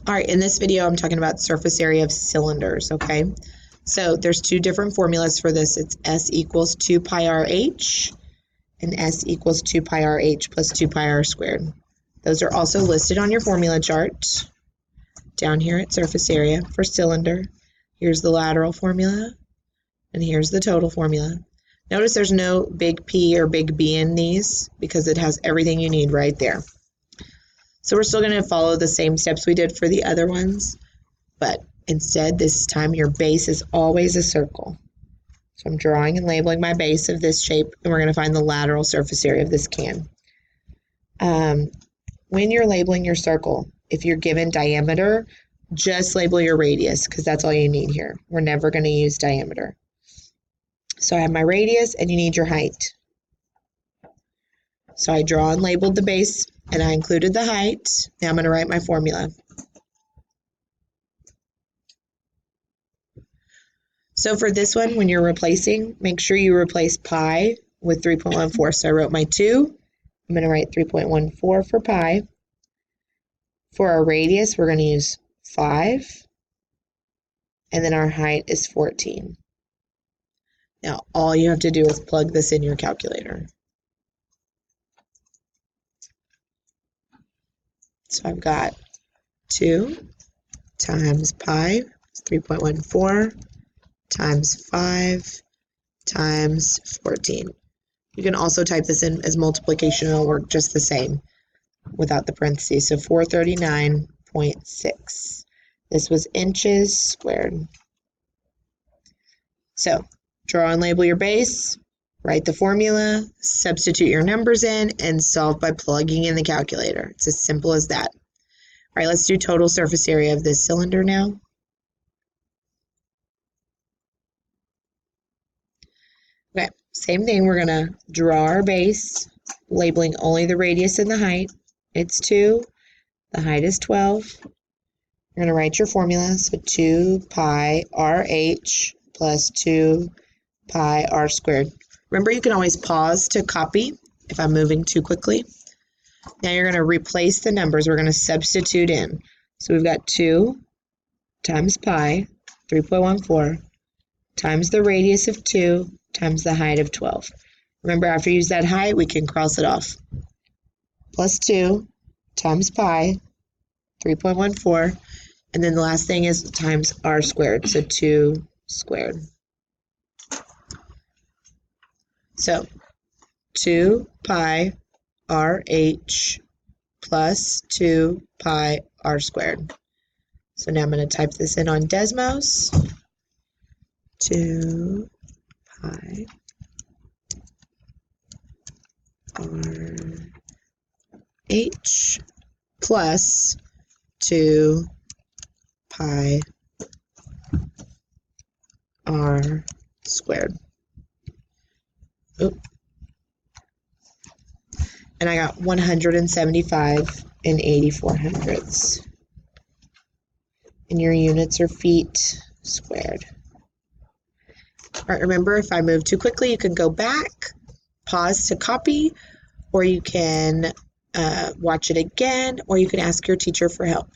All right, in this video, I'm talking about surface area of cylinders, okay? So there's two different formulas for this. It's S equals 2 pi RH and S equals 2 pi RH plus 2 pi R squared. Those are also listed on your formula chart down here at surface area for cylinder. Here's the lateral formula, and here's the total formula. Notice there's no big P or big B in these because it has everything you need right there. So we're still going to follow the same steps we did for the other ones, but instead this time your base is always a circle. So I'm drawing and labeling my base of this shape, and we're going to find the lateral surface area of this can. When you're labeling your circle, if you're given diameter, just label your radius because that's all you need here. We're never going to use diameter. So I have my radius and you need your height. So I draw and labeled the base and I included the height. Now I'm going to write my formula. So for this one, when you're replacing, make sure you replace pi with 3.14. So I wrote my 2. I'm going to write 3.14 for pi. For our radius, we're going to use 5. And then our height is 14. Now, all you have to do is plug this in your calculator. So I've got 2 times pi, 3.14, times 5, times 14. You can also type this in as multiplication. It'll work just the same without the parentheses. So 439.6. This was inches squared. So draw and label your base, write the formula, substitute your numbers in, and solve by plugging in the calculator. It's as simple as that. All right, let's do total surface area of this cylinder now. Okay, same thing. We're going to draw our base, labeling only the radius and the height. It's 2. The height is 12. You're going to write your formula. So 2 pi RH plus 2 pi R squared. Remember, you can always pause to copy if I'm moving too quickly. Now you're going to replace the numbers. We're going to substitute in. So we've got 2 times pi, 3.14, times the radius of 2, times the height of 12. Remember, after you use that height, we can cross it off. Plus 2 times pi, 3.14, and then the last thing is times R squared, so 2 squared. So 2 pi RH plus 2 pi R squared. So now I'm going to type this in on Desmos. 2 pi RH plus 2 pi R squared. Oop. And I got 175 and 8400ths. And your units are feet squared. All right, remember, if I move too quickly, you can go back, pause to copy, or you can watch it again, or you can ask your teacher for help.